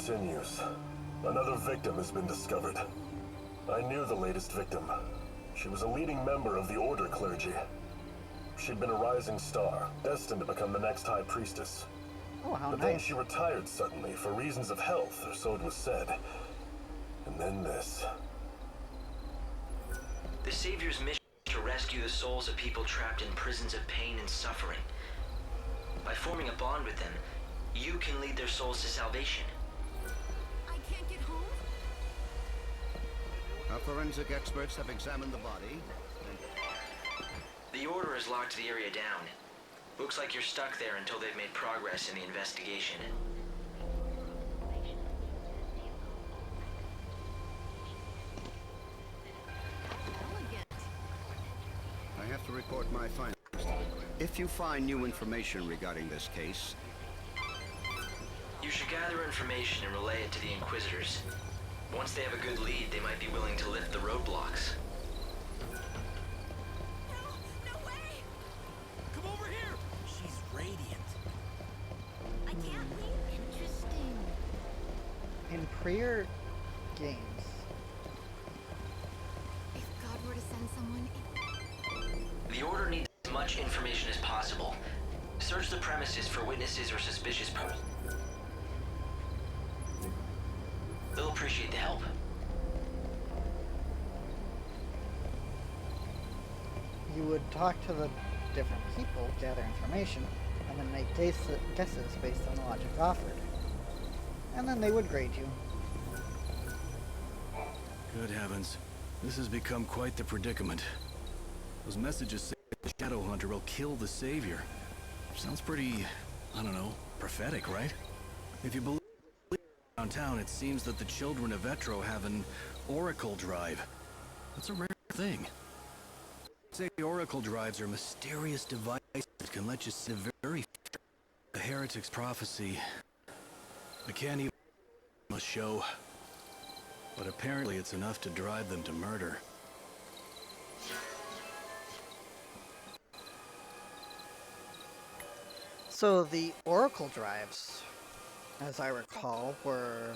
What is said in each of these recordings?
continues. Another victim has been discovered. I knew the latest victim. She was a leading member of the Order clergy. She'd been a rising star, destined to become the next High Priestess. Oh, how But nice. then she retired suddenly for reasons of health, or so it was said. And then this. The Savior's mission is to rescue the souls of people trapped in prisons of pain and suffering. By forming a bond with them, you can lead their souls to salvation. I can't get home? Our forensic experts have examined the body. The Order has locked the area down. Looks like you're stuck there until they've made progress in the investigation. Elegant. I have to report my findings. If you find new information regarding this case, You should gather information and relay it to the Inquisitors. Once they have a good lead, they might be willing to lift the roadblocks. No way! Come over here! She's radiant. I can't leave. Interesting. In prior games, If God were to send someone, The Order needs as much information as possible. Search the premises for witnesses or suspicious persons. They'll appreciate the help. you would talk to the different people, gather information, and then make guesses based on the logic offered. And then they would grade you. Good heavens. This has become quite the predicament. Those messages say the Shadow Hunter will kill the Savior. Sounds pretty, I don't know, prophetic, right? If you believe around town, it seems that the children of Etro have an Oracle Drive. That's a rare thing. Say the Oracle Drives are mysterious devices that can let you see the very the heretic's prophecy. I can't even show. But apparently it's enough to drive them to murder. So the Oracle drives, as I recall, were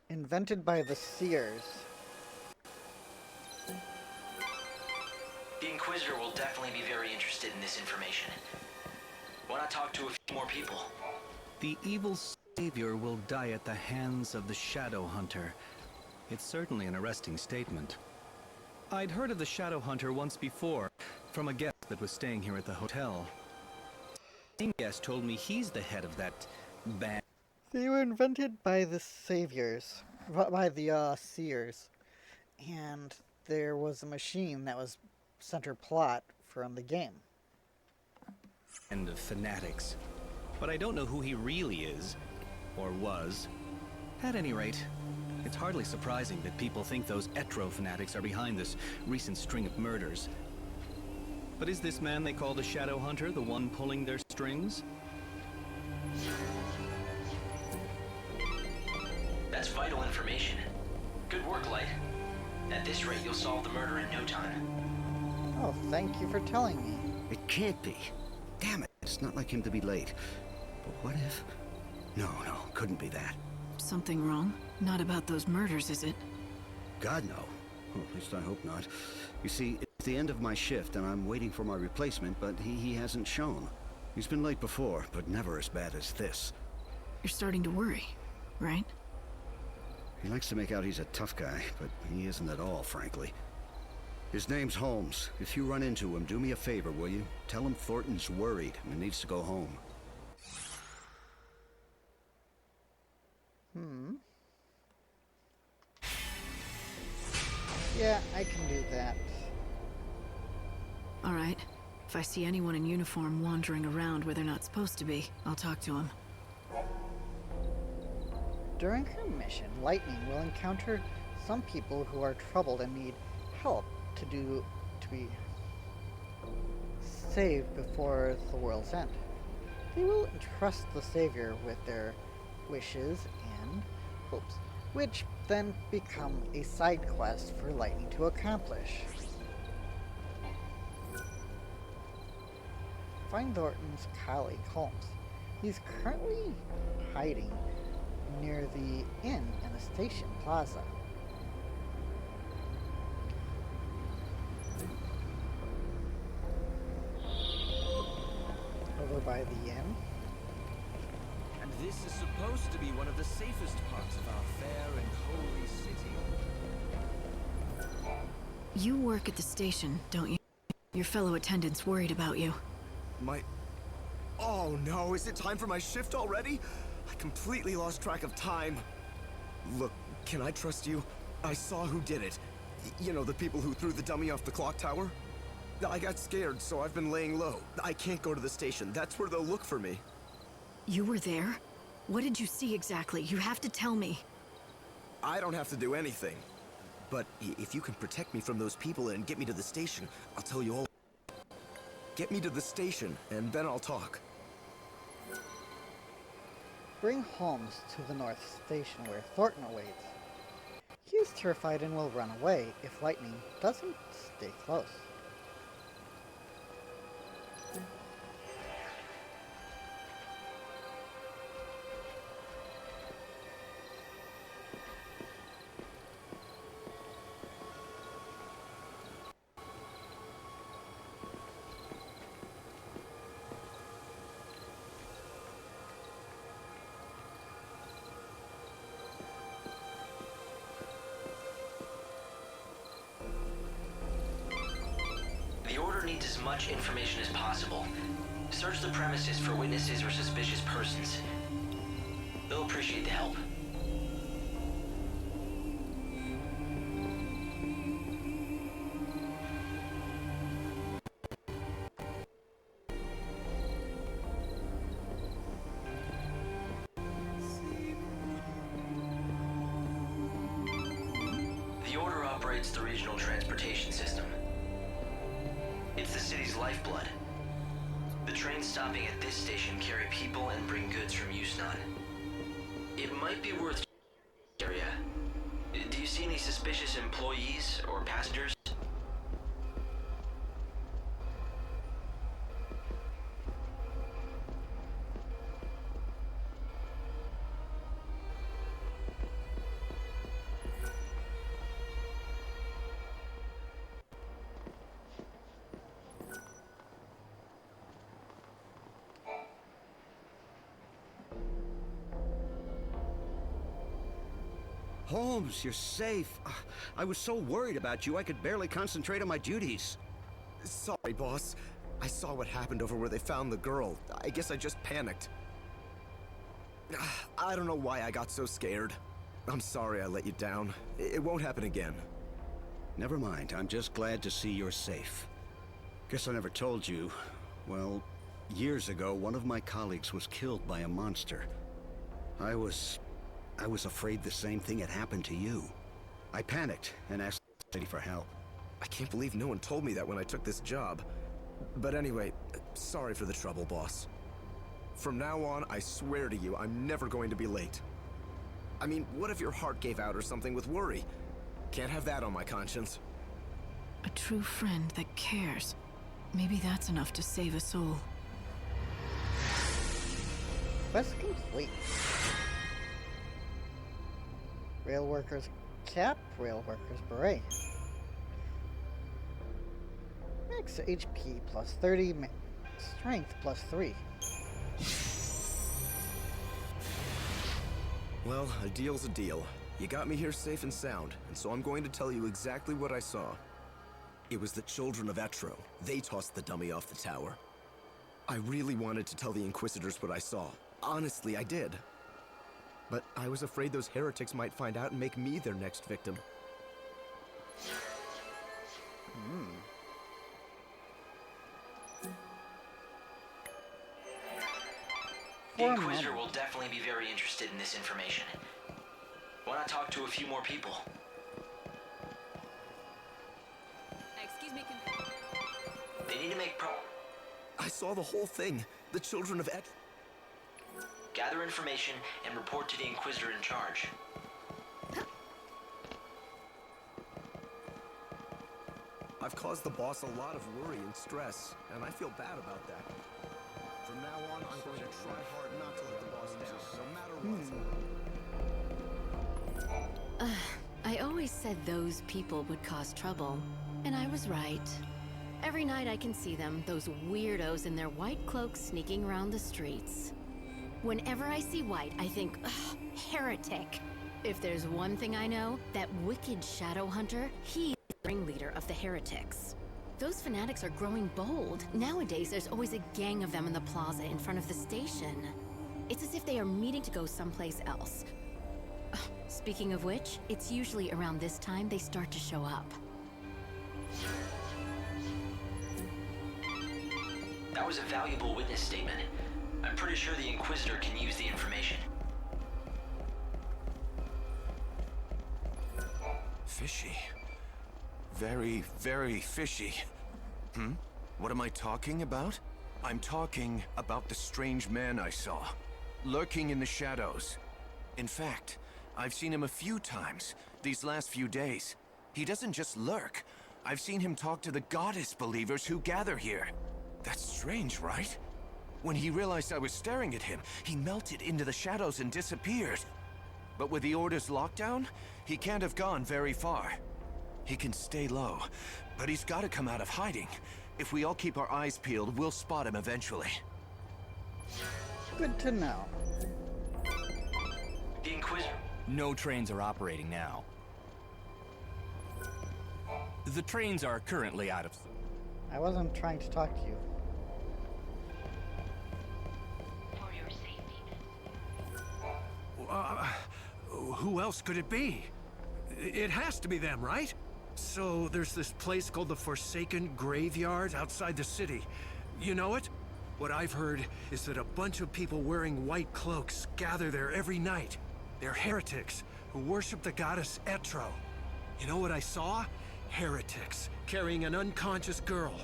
invented by the Seers. The Inquisitor will definitely be very interested in this information. Why not talk to a few more people? The evil Savior will die at the hands of the Shadow Hunter. It's certainly an arresting statement. I'd heard of the Shadow Hunter once before, from a guest that was staying here at the hotel. The guest told me he's the head of that band. They were invented by the Saviors, by the Seers, and there was a machine that was center plot from the game. And of fanatics. But I don't know who he really is, or was. At any rate, it's hardly surprising that people think those Etro fanatics are behind this recent string of murders. But is this man they call the Shadow Hunter the one pulling their strings? That's vital information. Good work, Light. At this rate, you'll solve the murder in no time. Oh, thank you for telling me. it can't be. Damn it, it's not like him to be late. But what if... No, couldn't be that. Something wrong? Not about those murders, is it? God, no. Well, at least I hope not. You see, it's the end of my shift, and I'm waiting for my replacement, but he hasn't shown. He's been late before, but never as bad as this. You're starting to worry, right? He likes to make out he's a tough guy, but he isn't at all, frankly. His name's Holmes. If you run into him, do me a favor, will you? Tell him Thornton's worried and needs to go home. Yeah, I can do that. All right. If I see anyone in uniform wandering around where they're not supposed to be, I'll talk to them. During her mission, Lightning will encounter some people who are troubled and need help to be saved before the world's end. They will entrust the Savior with their wishes and hopes, which then become a side quest for Lightning to accomplish. Find Thornton's colleague, Holmes. He's currently hiding near the inn in the station plaza. Over by the inn. And this is supposed to be one of the safest parts of our fair and holy city. You work at the station, don't you? Your fellow attendants worried about you. Oh no, is it time for my shift already? I completely lost track of time. Look, can I trust you? I saw who did it. You know, the people who threw the dummy off the clock tower? I got scared, so I've been laying low. I can't go to the station. That's where they'll look for me. You were there? What did you see exactly? You have to tell me. I don't have to do anything. But if you can protect me from those people and get me to the station, I'll tell you all. Get me to the station, and then I'll talk. Bring Holmes to the North Station where Thornton awaits. He is terrified and will run away if Lightning doesn't stay close. The Order needs as much information as possible. Search the premises for witnesses or suspicious persons. They'll appreciate the help. The Order operates the regional transportation system. It's the city's lifeblood. The trains stopping at this station carry people and bring goods from Yusnaan. It might be worth area. Do you see any suspicious employees or passengers? Holmes, you're safe. I was so worried about you, I could barely concentrate on my duties. Sorry, boss. I saw what happened over where they found the girl. I guess I just panicked. I don't know why I got so scared. I'm sorry I let you down. It won't happen again. Never mind, I'm just glad to see you're safe. Guess I never told you. Well, years ago, one of my colleagues was killed by a monster. I was afraid the same thing had happened to you. I panicked and asked the city for help. I can't believe no one told me that when I took this job. But anyway, sorry for the trouble, boss. From now on, I swear to you, I'm never going to be late. I mean, what if your heart gave out or something with worry? Can't have that on my conscience. A true friend that cares. Maybe that's enough to save a soul. Quest complete. Rail workers cap, rail workers beret. Max HP plus 30, strength plus 3. Well, a deal's a deal. You got me here safe and sound, and so I'm going to tell you exactly what I saw. It was the children of Etro. They tossed the dummy off the tower. I really wanted to tell the Inquisitors what I saw. Honestly, I did. But I was afraid those heretics might find out and make me their next victim. The Inquisitor will definitely be very interested in this information. Why not talk to a few more people? Excuse me, They need to make I saw the whole thing. The children of Etro. gather information and report to the Inquisitor in charge. I've caused the boss a lot of worry and stress, and I feel bad about that. From now on, I'm going to try hard not to let the boss down, no matter what. I always said those people would cause trouble, and I was right. Every night I can see them, those weirdos in their white cloaks sneaking around the streets. Whenever I see white, I think, ugh, heretic. If there's one thing I know, that wicked Shadow Hunter, he's the ringleader of the heretics. Those fanatics are growing bold. Nowadays, there's always a gang of them in the plaza in front of the station. It's as if they are meeting to go someplace else. Ugh, speaking of which, it's usually around this time they start to show up. That was a valuable witness statement. I'm pretty sure the Inquisitor can use the information. Fishy. Very, very fishy. What am I talking about? I'm talking about the strange man I saw, lurking in the shadows. In fact, I've seen him a few times these last few days. He doesn't just lurk. I've seen him talk to the goddess believers who gather here. That's strange, right? When he realized I was staring at him, he melted into the shadows and disappeared. But with the Order's lockdown, he can't have gone very far. He can stay low, but he's got to come out of hiding. If we all keep our eyes peeled, we'll spot him eventually. Good to know. The Inquisitor... No trains are operating now. The trains are currently out of... I wasn't trying to talk to you. Who else could it be? It has to be them, right? So there's this place called the Forsaken Graveyard outside the city. You know it? What I've heard is that a bunch of people wearing white cloaks gather there every night. They're heretics who worship the goddess Etro. You know what I saw? Heretics carrying an unconscious girl.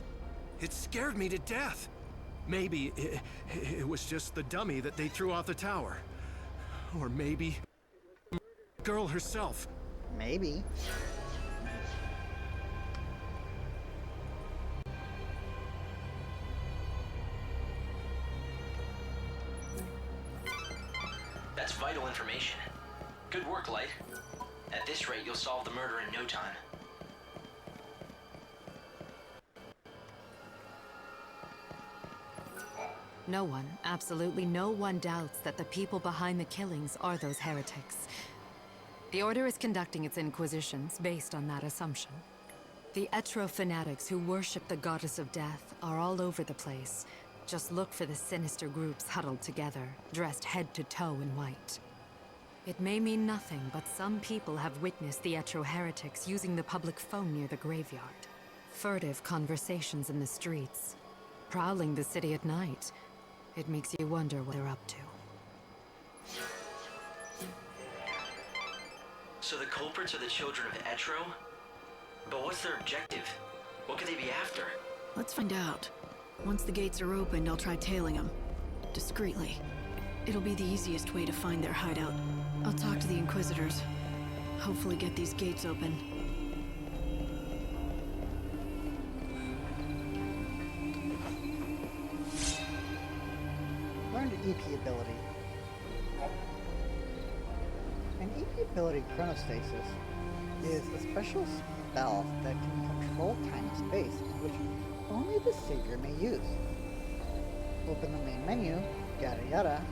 It scared me to death. Maybe it was just the dummy that they threw off the tower. Or maybe... the girl herself. Maybe. That's vital information. Good work, Light. At this rate, you'll solve the murder in no time. No one, absolutely no one doubts that the people behind the killings are those heretics. The Order is conducting its inquisitions based on that assumption. The Etro fanatics who worship the goddess of death are all over the place. Just look for the sinister groups huddled together, dressed head to toe in white. It may mean nothing, but some people have witnessed the Etro heretics using the public phone near the graveyard. Furtive conversations in the streets. Prowling the city at night. It makes you wonder what they're up to. So the culprits are the children of Etro? But what's their objective? What could they be after? Let's find out. Once the gates are opened, I'll try tailing them. Discreetly. It'll be the easiest way to find their hideout. I'll talk to the Inquisitors. Hopefully get these gates open. Learned EP ability. An EP ability, Chronostasis, is a special spell that can control time and space, which only the Savior may use. Open the main menu, yada yada.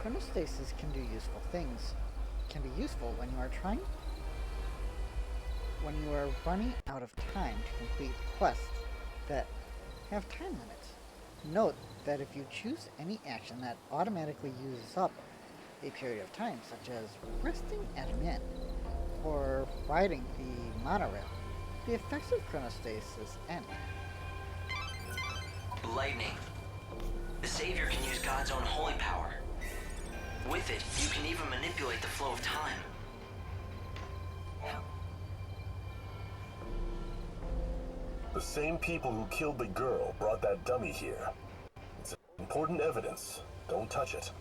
Chronostasis can do useful things. It can be useful when you are running out of time to complete quests that have time limits. Note that if you choose any action that automatically uses up a period of time, such as resting at an inn or riding the monorail, the effects of Chronostasis end. Lightning. The Savior can use God's own holy power. With it, you can even manipulate the flow of time. The same people who killed the girl brought that dummy here. It's important evidence. Don't touch it.